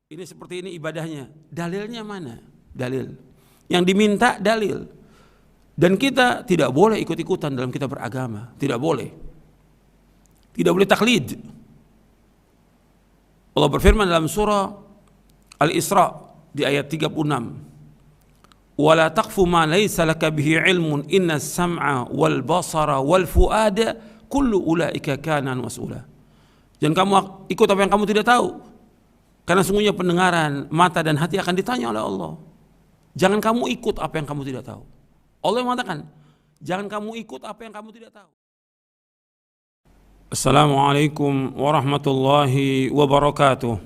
ini seperti ini ibadahnya. Dalilnya mana? Dalil. Yang diminta dalil. Dan kita tidak boleh ikut-ikutan dalam kita beragama. Tidak boleh. Tidak boleh taklid. Allah berfirman dalam surah Al-Isra di ayat 36. Wala taqfu ma laysa laka bihi ilmun inna as-sam'a wal basara wal fuada kullu ulaika kana mas'ula. Jangan kamu ikut apa yang kamu tidak tahu. Karena sungguhnya pendengaran, mata dan hati akan ditanya oleh Allah. Jangan kamu ikut apa yang kamu tidak tahu. Allah yang mengatakan, jangan kamu ikut apa yang kamu tidak tahu. Assalamualaikum warahmatullahi wabarakatuh.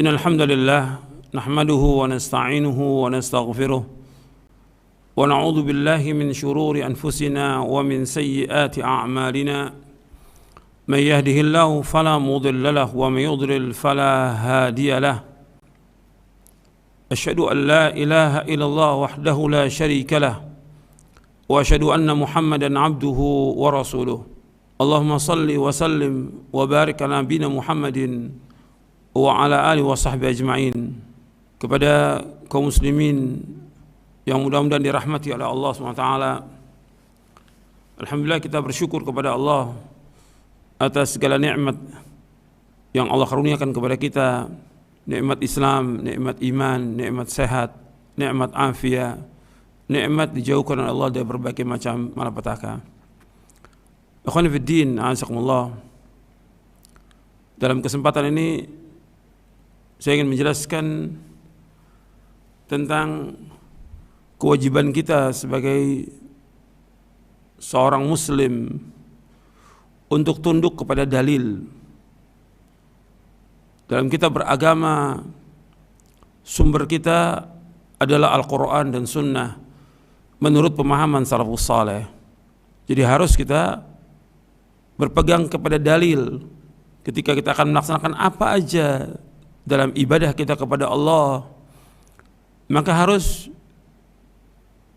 Innal hamdalillah nahmaduhu wa nasta'inuhu wa nastaghfiruh wa na'udzu billahi min shururi anfusina wa min sayyiati a'malina. من يهده الله فلا مضل له ومن يضلل فلا هادي له أشهد أن لا إله إلا الله وحده لا شريك له وأشهد أن محمدا عبده ورسوله اللهم صل وسلم وبارك على نبينا محمد وعلى آله وصحبه أجمعين. Kepada kaum muslimin yang mudah-mudahan dirahmati oleh Allah SWT, alhamdulillah kita bersyukur kepada Allah atas segala nikmat yang Allah karuniakan kepada kita, nikmat Islam, nikmat iman, nikmat sehat, nikmat afiat, nikmat dijauhkan oleh Allah dari berbagai macam malapetaka. Ikhwan fiddin, a'azakumullah. Dalam kesempatan ini saya ingin menjelaskan tentang kewajiban kita sebagai seorang muslim untuk tunduk kepada dalil. Dalam kita beragama, sumber kita adalah Al-Quran dan Sunnah menurut pemahaman salafus saleh. Jadi harus kita berpegang kepada dalil ketika kita akan melaksanakan apa aja dalam ibadah kita kepada Allah, maka harus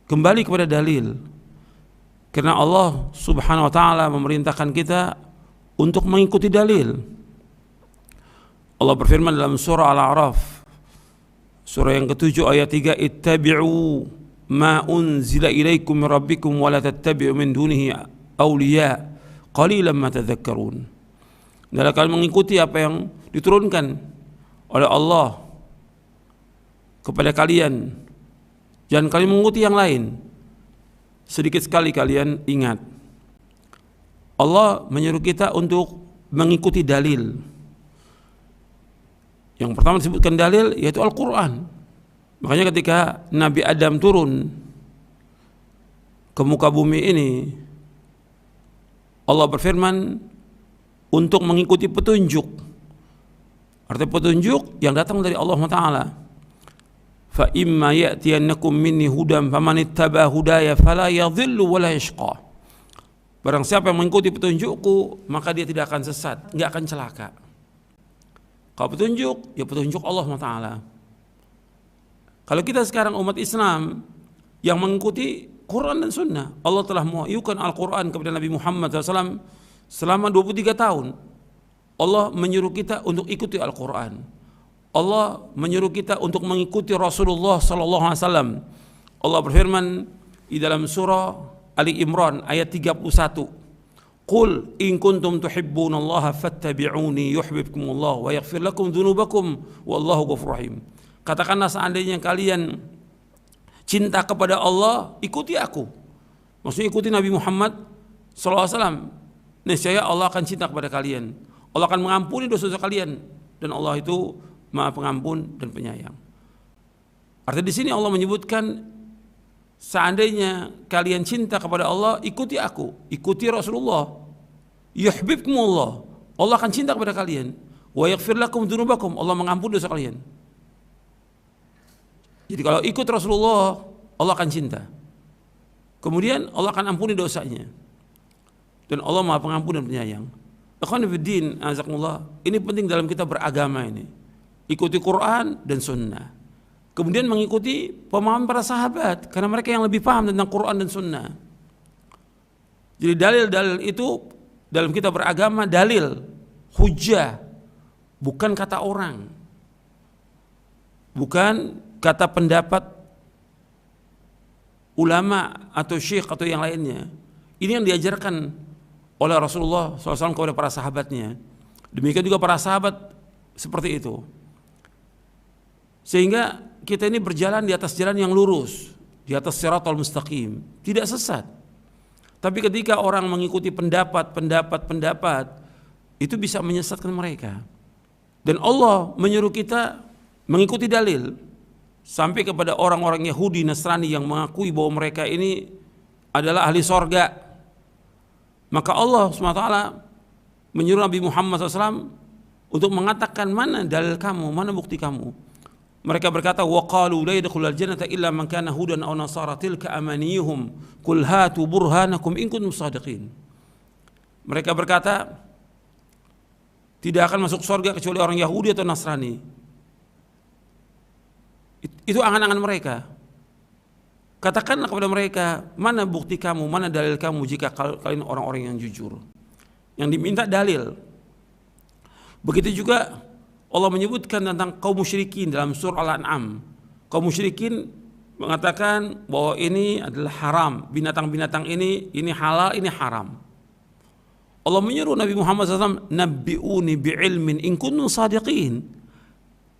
kembali kepada dalil. Karena Allah subhanahu wa ta'ala memerintahkan kita untuk mengikuti dalil. Allah berfirman dalam surah Al-A'raf, surah yang ke-7 ayat 3, ittabi'u ma unzila ilaikum min rabbikum wa la tattabi'u min dunihi awliya qalilan ma tadhakkarun. Adalah kalian mengikuti apa yang diturunkan oleh Allah kepada kalian. Jangan kalian mengikuti yang lain. Sedikit sekali kalian ingat. Allah menyuruh kita untuk mengikuti dalil. Yang pertama disebutkan dalil yaitu Al-Quran. Makanya ketika Nabi Adam turun ke muka bumi ini, Allah berfirman untuk mengikuti petunjuk. Artinya petunjuk yang datang dari Allah Ta'ala. Fa imma ya'tiyannakum minni hudan faman ittaba hudaya fala yadhillu wa la yashqa. Barang siapa yang mengikuti petunjukku, maka dia tidak akan sesat, enggak akan celaka. Kalau petunjuk, ya petunjuk Allah Ta'ala. Kalau kita sekarang umat Islam yang mengikuti Quran dan Sunnah, Allah telah mewahyukan Al-Quran kepada Nabi Muhammad SAW selama 23 tahun. Allah menyuruh kita untuk ikuti Al-Quran. Allah menyuruh kita untuk mengikuti Rasulullah sallallahu alaihi wasallam. Allah berfirman di dalam surah Ali Imran ayat 31. Qul in kuntum tuhibbunallaha fattabi'uni yuhibbukumullah wa yaghfir lakum dzunubakum wallahu ghafurur rahim. Katakanlah seandainya kalian cinta kepada Allah, ikuti aku. Maksudnya ikuti Nabi Muhammad sallallahu alaihi wasallam. Niscaya Allah akan cinta kepada kalian. Allah akan mengampuni dosa-dosa kalian dan Allah itu Maha Pengampun dan Penyayang. Artinya di sini Allah menyebutkan seandainya kalian cinta kepada Allah, ikuti aku, ikuti Rasulullah. Yuhibbukumullah. Allah akan cinta kepada kalian. Wa yaghfir lakum dzunubakum. Allah mengampuni dosa kalian. Jadi kalau ikut Rasulullah, Allah akan cinta. Kemudian Allah akan ampuni dosanya. Dan Allah Maha Pengampun dan Penyayang. Ikhwan fillah, azakumullah. Ini penting dalam kita beragama ini. Ikuti Quran dan Sunnah. Kemudian mengikuti pemahaman para sahabat, karena mereka yang lebih paham tentang Quran dan Sunnah. Jadi dalil-dalil itu dalam kita beragama, dalil, hujjah, bukan kata orang, bukan kata pendapat ulama atau syekh atau yang lainnya. Ini yang diajarkan oleh Rasulullah SAW kepada para sahabatnya. Demikian juga para sahabat seperti itu. Sehingga kita ini berjalan di atas jalan yang lurus, di atas siratal mustaqim, tidak sesat. Tapi ketika orang mengikuti pendapat itu bisa menyesatkan mereka. Dan Allah menyuruh kita mengikuti dalil sampai kepada orang-orang Yahudi Nasrani yang mengakui bahwa mereka ini adalah ahli sorga. Maka Allah SWT menyuruh Nabi Muhammad SAW untuk mengatakan mana dalil kamu, mana bukti kamu. Mereka berkata, وَقَالُوا لَا يَدْخُلَ الْجَنَّةَ إِلَّا مَنْ كَانَ هُودًا أَوْ نَصَارَى تِلْكَ أَمَانِيُّهُمْ قُلْ هَاتُوا بُرْهَانَكُمْ إِنْ كُنتُمْ صَادِقِينَ. Mereka berkata, tidak akan masuk surga kecuali orang Yahudi atau Nasrani. Itu angan-angan mereka. Katakanlah kepada mereka, mana bukti kamu, mana dalil kamu jika kalian orang-orang yang jujur. Yang diminta dalil. Begitu juga Allah menyebutkan tentang kaum musyrikin dalam surah Al-An'am. Kaum musyrikin mengatakan bahwa ini adalah haram, binatang-binatang ini halal, ini haram. Allah menyuruh Nabi Muhammad SAW, nabbi'uni bi'ilmin in kuntum sadiqin.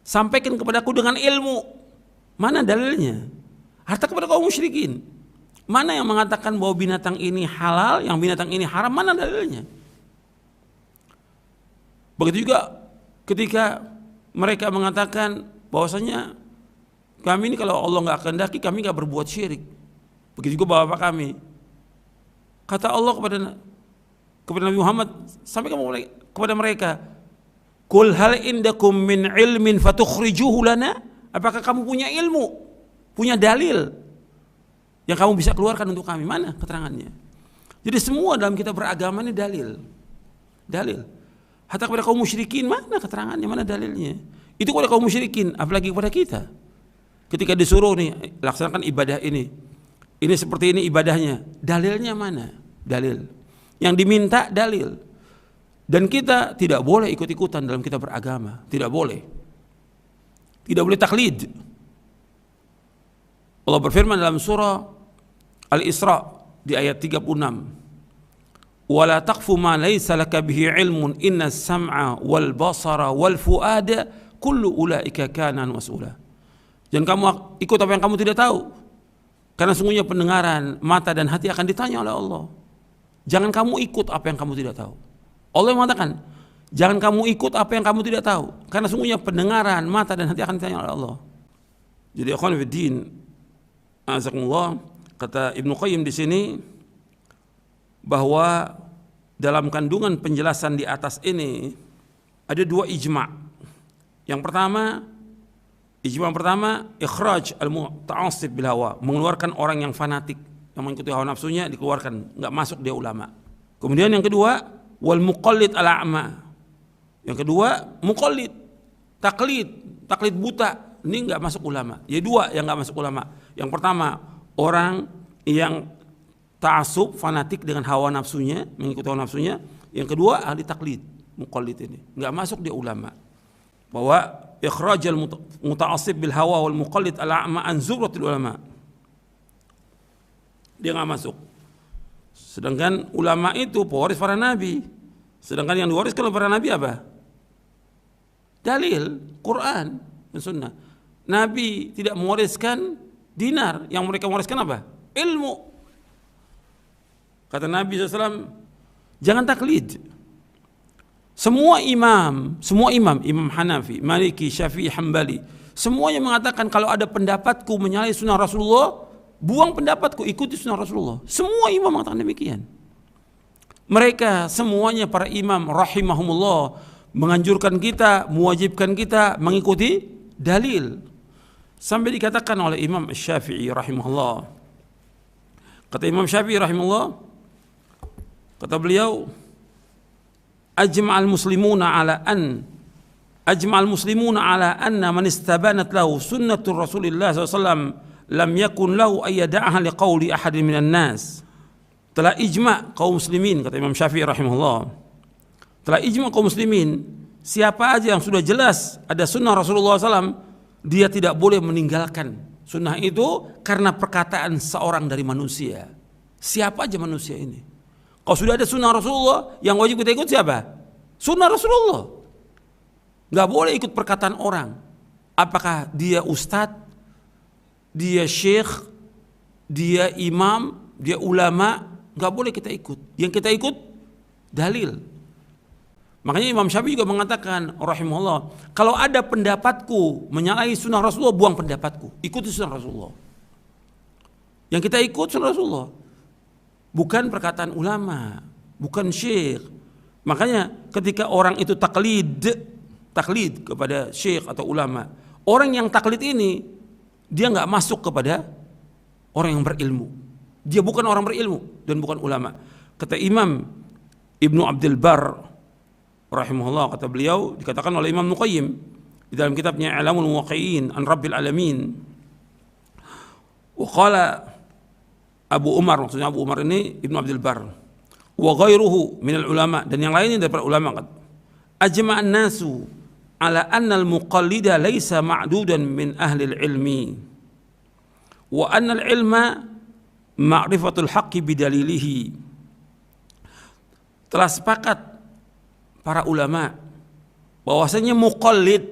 Sampaikan kepadaku dengan ilmu. Mana dalilnya? Harta kepada kaum musyrikin. Mana yang mengatakan bahwa binatang ini halal, yang binatang ini haram, mana dalilnya? Begitu juga ketika mereka mengatakan bahwasanya kami ini kalau Allah nggak kehendaki kami nggak berbuat syirik. Begitu juga bapak kami. Kata Allah kepada Nabi Muhammad, sampaikan kepada mereka, qul hal indakum min ilmin fatukhrijuhu lana? Apakah kamu punya ilmu, punya dalil yang kamu bisa keluarkan untuk kami? Mana keterangannya? Jadi semua dalam kita beragama ini dalil. Hatta kepada kaum musyrikin, mana keterangannya, mana dalilnya? Itu kepada kaum musyrikin, apalagi kepada kita. Ketika disuruh nih, laksanakan ibadah ini seperti ini ibadahnya, dalilnya mana? Dalil. Yang diminta dalil. Dan kita tidak boleh ikut-ikutan dalam kita beragama, tidak boleh. Tidak boleh taklid. Allah berfirman dalam surah Al-Isra di ayat 36. وَلَا تَقْفُ مَا لَيْسَ لَكَ بِهِ عِلْمٌ إِنَّ السَّمْعَ وَالْبَصَرَ وَالْفُؤَادَ كُلُّ أُولَئِكَ كَانَ مَسْئُولًا. Jangan kamu ikut apa yang kamu tidak tahu, karena sungguhnya pendengaran, mata dan hati akan ditanya oleh Allah. Jangan kamu ikut apa yang kamu tidak tahu. Allah yang mengatakan, jangan kamu ikut apa yang kamu tidak tahu, karena sungguhnya pendengaran, mata dan hati akan ditanya oleh Allah. Jadi ikhwan fiddin, azakumullah, kata Ibnu Qayyim di sini bahwa dalam kandungan penjelasan di atas ini ada dua ijma'. Yang pertama, ijma' pertama, ikhraj al-muta'assib bil hawa, mengeluarkan orang yang fanatik yang mengikuti hawa nafsunya, dikeluarkan, enggak masuk dia ulama. Kemudian yang kedua, wal muqallid al-a'ma. Yang kedua, muqallid, taklid buta, ini enggak masuk ulama. Ya dua yang enggak masuk ulama. Yang pertama, orang yang ta'assub, fanatik dengan hawa nafsunya, mengikuti hawa nafsunya. Yang kedua, ahli taklid, muqallid ini enggak masuk dia ulama. Bahwa ikhrajal muta'assib bil hawa wal muqallid al-a'ma an zubratil ulama, dia enggak masuk. Sedangkan ulama itu pewaris para nabi. Sedangkan yang diwariskan oleh para nabi apa? Dalil, Quran dan sunnah. Nabi tidak mewariskan dinar, yang mereka mewariskan apa? Ilmu. Kata Nabi SAW, jangan taklid. Semua imam, Imam Hanafi, Maliki, Syafi'i, Hambali, semuanya mengatakan kalau ada pendapatku menyalahi sunnah Rasulullah, buang pendapatku, ikuti sunnah Rasulullah. Semua imam mengatakan demikian. Mereka semuanya para imam rahimahumullah menganjurkan kita, mewajibkan kita mengikuti dalil. Sampai dikatakan oleh Imam Syafi'i rahimahullah. Kata Imam Syafi'i rahimahullah, kata beliau, ajma'al muslimuna ala anna man istabanat lahu sunnatur Rasulillah SAW lam yakun lahu ayyada'aha liqawli ahadin minan nas. Telah ijma' kaum muslimin, kata Imam Syafi'i rahimahullah, telah ijma' kaum muslimin siapa aja yang sudah jelas ada sunnah Rasulullah SAW, dia tidak boleh meninggalkan sunnah itu karena perkataan seorang dari manusia. Siapa aja manusia ini? Kalau sudah ada sunnah Rasulullah, yang wajib kita ikut siapa? Sunnah Rasulullah. Gak boleh ikut perkataan orang. Apakah dia ustadz, dia syekh, dia imam, dia ulama, gak boleh kita ikut. Yang kita ikut dalil. Makanya Imam Syafi'i juga mengatakan rahimahullah, kalau ada pendapatku menyalahi sunnah Rasulullah, buang pendapatku, ikuti sunnah Rasulullah. Yang kita ikut sunnah Rasulullah, bukan perkataan ulama, bukan syekh. Makanya ketika orang itu taklid kepada syekh atau ulama, orang yang taklid ini dia nggak masuk kepada orang yang berilmu. Dia bukan orang berilmu dan bukan ulama. Kata Imam Ibnu Abdul Bar rahimahullah, kata beliau, dikatakan oleh Imam Nuqayyim di dalam kitabnya I'lamul Muwaqqi'in an Rabbil Alamin, wa qala Abu Umar, maksudnya Abu Umar ini Ibnu Abdul Bar, wa ghairuhu minal ulama, dan yang lainnya daripada ulama, ajma'an nasu ala anna al-muqallida laysa ma'dudan min ahli al-ilmi wa anna al-ilma ma'rifatul haqqi bidalilihi. Telah sepakat para ulama bahwasanya muqallid,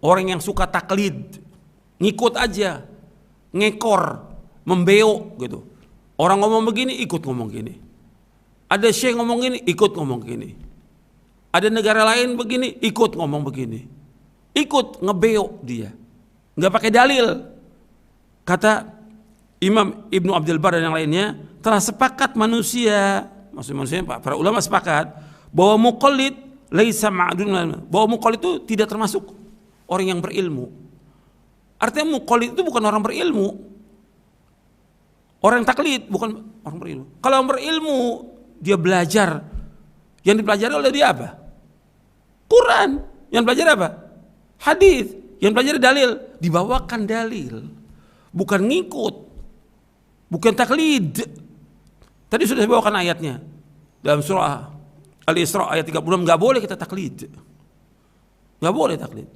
orang yang suka taklid, ngikut aja, ngekor, membeok gitu. Orang ngomong begini, ikut ngomong gini. Ada syekh ngomong gini, ikut ngomong gini. Ada negara lain begini, ikut ngomong begini. Ikut ngebeok dia, nggak pakai dalil. Kata Imam Ibnu Abdul Bar dan yang lainnya, telah sepakat manusia, maksudnya para ulama sepakat bahwa muqallid laisa ma'dun, bahwa muqallid itu tidak termasuk orang yang berilmu. Artinya muqallid itu bukan orang berilmu. Orang taklid bukan orang berilmu. Kalau orang berilmu, dia belajar. Yang dipelajari oleh dia apa? Quran. Yang belajar apa? Hadis. Yang belajar dalil. Dibawakan dalil, bukan ngikut, bukan taklid. Tadi sudah saya bawakan ayatnya dalam surah Al-Isra ayat 36, nggak boleh kita taklid, nggak boleh taklid.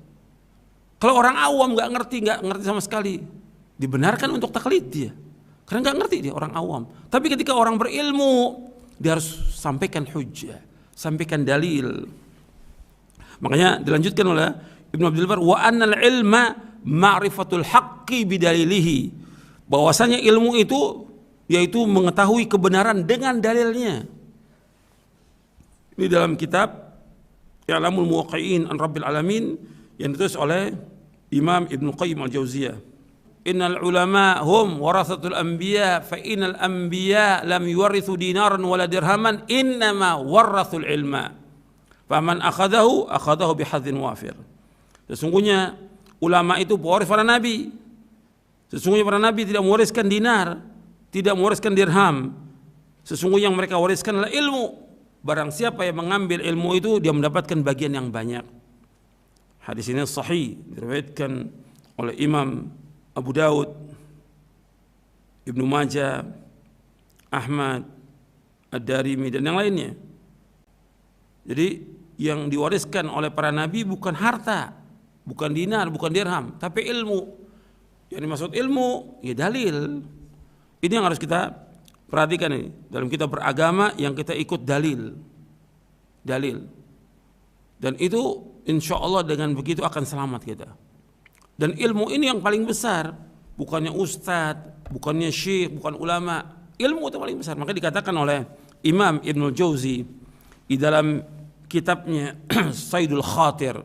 Kalau orang awam nggak ngerti sama sekali, dibenarkan untuk taklid dia, karena nggak ngerti dia, orang awam. Tapi ketika orang berilmu, dia harus sampaikan hujjah, sampaikan dalil. Makanya dilanjutkan oleh Ibnu Abdul Bar, wa annal ilma ma'rifatul haqqi bidalilihi, bahwasanya ilmu itu yaitu mengetahui kebenaran dengan dalilnya. Ini dalam kitab I'lamul Muwaqqi'in an Rabbil Alamin yang ditulis oleh Imam Ibnu Qayyim al-Jauziyah. Innal ulama hum warathatul anbiya fa innal anbiya lam yuwarithu dinaran wala dirhaman, innama warathul ilma. Faman akhadahu bihadzin wafir. Sesungguhnya ulama itu pewaris para nabi. Sesungguhnya para nabi tidak mewariskan dinar, tidak mewariskan dirham. Sesungguhnya yang mereka wariskan adalah ilmu. Barang siapa yang mengambil ilmu itu, dia mendapatkan bagian yang banyak. Hadis ini sahih, diriwayatkan oleh Imam Abu Daud, Ibnu Majah, Ahmad, Ad-Darimi dan yang lainnya. Jadi yang diwariskan oleh para nabi bukan harta, bukan dinar, bukan dirham, tapi ilmu. Yang dimaksud ilmu, ya dalil. Ini yang harus kita perhatikan ini. Dalam kita beragama yang kita ikut dalil. Dalil. Dan itu insya Allah dengan begitu akan selamat kita. Dan ilmu ini yang paling besar. Bukannya ustadz, bukannya syekh, bukan ulama. Ilmu itu paling besar. Maka dikatakan oleh Imam Ibnul Jauzi di dalam kitabnya Saidul Khatir.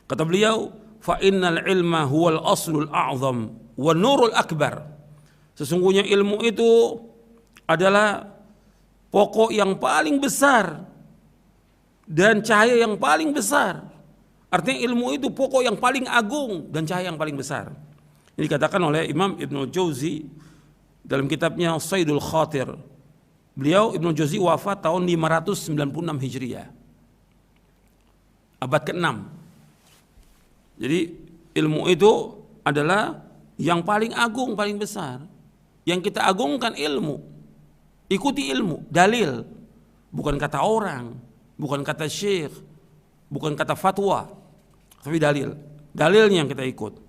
Kata beliau, fa innal ilma huwal aslul a'zam wa nurul akbar. Sesungguhnya ilmu itu adalah pokok yang paling besar dan cahaya yang paling besar. Artinya ilmu itu pokok yang paling agung dan cahaya yang paling besar. Ini dikatakan oleh Imam Ibnul Jauzi dalam kitabnya Saidul Khatir. Beliau Ibnul Jauzi wafat tahun 596 Hijriah. Abad ke-6. Jadi ilmu itu adalah yang paling agung, paling besar. Yang kita agungkan ilmu. Ikuti ilmu, dalil. Bukan kata orang, bukan kata syekh, bukan kata fatwa, tapi dalil. Dalilnya yang kita ikut.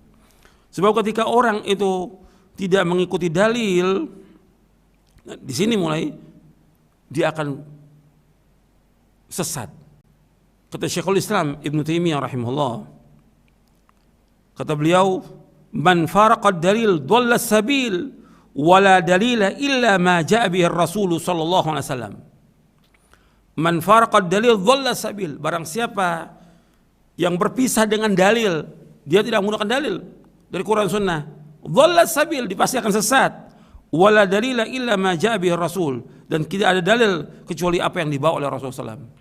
Sebab ketika orang itu tidak mengikuti dalil, di sini mulai dia akan sesat. Kata Syekhul Islam Ibn Taimiyah rahimahullah, kata beliau, man faraqad dalil dhalla sabil wala dalila illa ma ja'a bihi Rasul sallallahu alaihi wasallam. Man faraqad dalil dhalla sabil, barang siapa yang berpisah dengan dalil, dia tidak menggunakan dalil dari Quran Sunnah, dhalla sabil, pasti akan sesat. Wala dalila illa ma ja'a bihi Rasul, dan tidak ada dalil kecuali apa yang dibawa oleh Rasulullah SAW.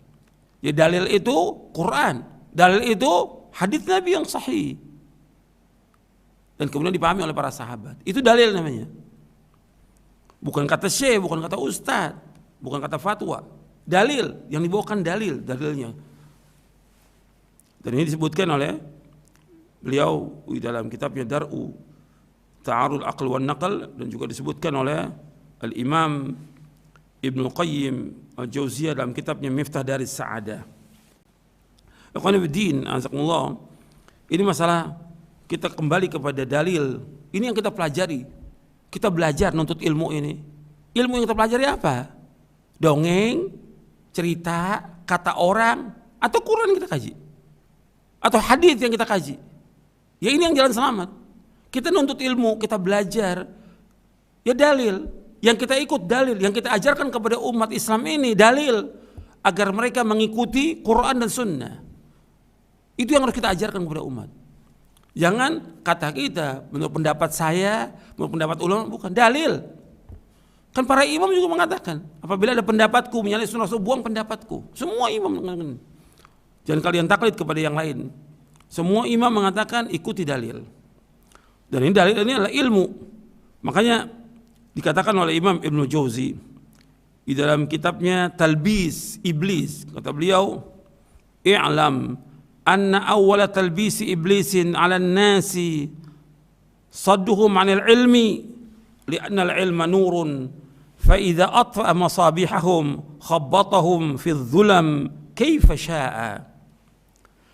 Ya, dalil itu Quran, dalil itu hadis Nabi yang sahih, dan kemudian dipahami oleh para sahabat. Itu dalil namanya. Bukan kata syekh, bukan kata ustaz, bukan kata fatwa. Dalil, yang dibawakan dalilnya. Dan ini disebutkan oleh beliau di dalam kitabnya Dar'u Ta'arul Aql wan Naql, dan juga disebutkan oleh Al-Imam Ibnu Qayyim Al-Jauziyah dalam kitabnya Miftah Daris Sa'adah. Ikhwan fillah, azakumullah, ini masalah kita kembali kepada dalil. Ini yang kita pelajari. Kita belajar nuntut ilmu ini. Ilmu yang kita pelajari apa? Dongeng, cerita, kata orang, atau Quran kita kaji, atau hadis yang kita kaji. Ya, ini yang jalan selamat. Kita nuntut ilmu, kita belajar, ya dalil. Yang kita ikut dalil, yang kita ajarkan kepada umat Islam ini dalil, agar mereka mengikuti Quran dan Sunnah. Itu yang harus kita ajarkan kepada umat. Jangan kata kita, menurut pendapat saya, menurut pendapat ulama, bukan dalil. Kan para imam juga mengatakan, apabila ada pendapatku menyalahi sunnah Rasul, buang pendapatku. Semua imam mengatakan. Jangan kalian taklid kepada yang lain. Semua imam mengatakan ikuti dalil. Dan ini dalil ini adalah ilmu. Makanya dikatakan oleh Imam Ibnu Jauzi di dalam kitabnya Talbis Iblis, kata beliau, i'lam anna awwala talbisi iblisin 'ala an-nasi sadduhum 'anil ilmi li'anna al-ilma nurun fa idza atfa'a masabihahum khabbatahum fi adh-dhulam kaifa syaa.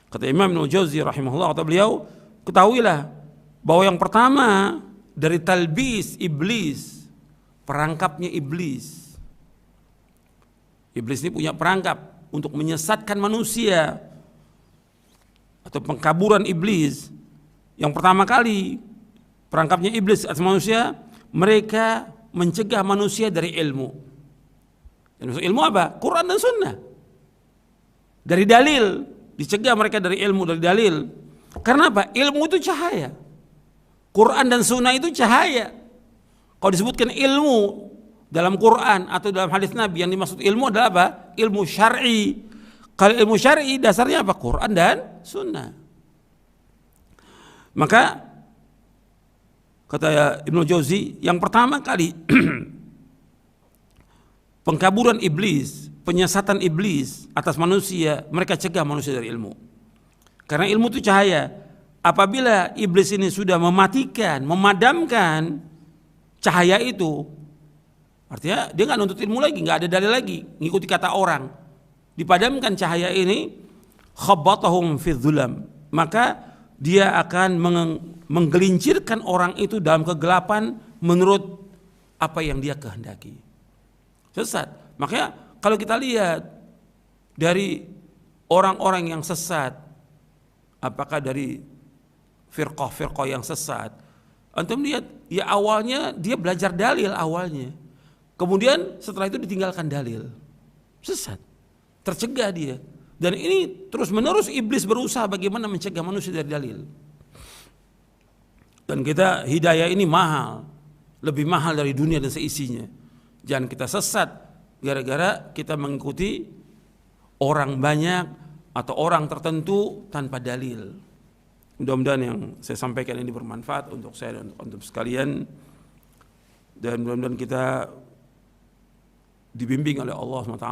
Kata Imam Ibnu Jauzi rahimahullah, kata beliau, ketahuilah bahwa yang pertama dari talbis iblis, perangkapnya iblis. Iblis ini punya perangkap untuk menyesatkan manusia, atau pengkaburan iblis. Yang pertama kali perangkapnya iblis atas manusia, mereka mencegah manusia dari ilmu. Dan maksud ilmu apa? Quran dan Sunnah. Dari dalil, dicegah mereka dari ilmu, dari dalil. Karena apa? Ilmu itu cahaya. Quran dan Sunnah itu cahaya. Kalau disebutkan ilmu dalam Quran atau dalam hadis Nabi, yang dimaksud ilmu adalah apa? Ilmu syar'i. Kalau ilmu syar'i dasarnya apa? Quran dan Sunnah. Maka kata Ibnu Jauzi, yang pertama kali pengkaburan iblis, penyesatan iblis atas manusia, mereka cegah manusia dari ilmu. Karena ilmu itu cahaya. Apabila iblis ini sudah mematikan, memadamkan cahaya itu, artinya dia nggak nuntut ilmu lagi, nggak ada dalil lagi, ngikuti kata orang. Dipadamkan cahaya ini, khabbatahum fi dhulam, maka dia akan menggelincirkan orang itu dalam kegelapan menurut apa yang dia kehendaki. Sesat. Makanya kalau kita lihat dari orang-orang yang sesat, apakah dari firqah-firqah yang sesat, antum lihat, ya awalnya dia belajar dalil awalnya, kemudian setelah itu ditinggalkan dalil, sesat, tercegah dia. Dan ini terus menerus iblis berusaha bagaimana mencegah manusia dari dalil. Dan kita, hidayah ini mahal, lebih mahal dari dunia dan seisinya. Jangan kita sesat gara-gara kita mengikuti orang banyak atau orang tertentu tanpa dalil. Mudah-mudahan yang saya sampaikan ini bermanfaat untuk saya dan untuk sekalian, dan mudah-mudahan kita dibimbing oleh Allah SWT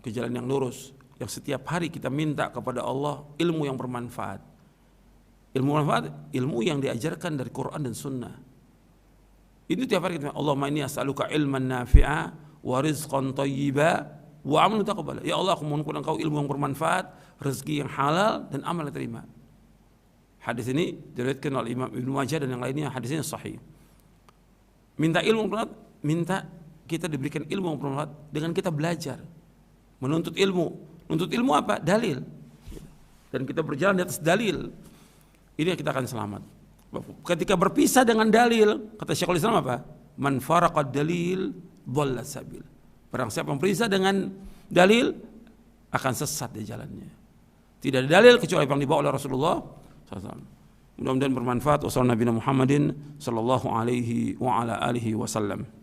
ke jalan yang lurus, yang setiap hari kita minta kepada Allah ilmu yang bermanfaat. Ilmu bermanfaat, ilmu yang diajarkan dari Quran dan Sunnah. Itu tiap hari kita, Allahumma inni as'aluka ilman nafi'a wa rizqan thayyiba wa amalan taqabbala. Ya Allah, aku mohon kepada Engkau ilmu yang bermanfaat, rezeki yang halal, dan amal yang terima. Hadis ini diriwayatkan oleh Imam Ibnu Majah dan yang lainnya, hadisnya sahih. Minta ilmu yang bermanfaat, minta kita diberikan ilmu yang bermanfaat dengan kita belajar, menuntut ilmu. Menuntut ilmu apa? Dalil. Dan kita berjalan di atas dalil. Ini kita akan selamat. Ketika berpisah dengan dalil, kata Syekhul Islam apa? Man faraqad dalil dhalla sabil. Barang siapa yang berpisah dengan dalil akan sesat di jalannya. Tidak ada dalil kecuali yang dibawa oleh Rasulullah SAW. Mudah-mudahan bermanfaat. Wassalamualaikum warahmatullahi wabarakatuh.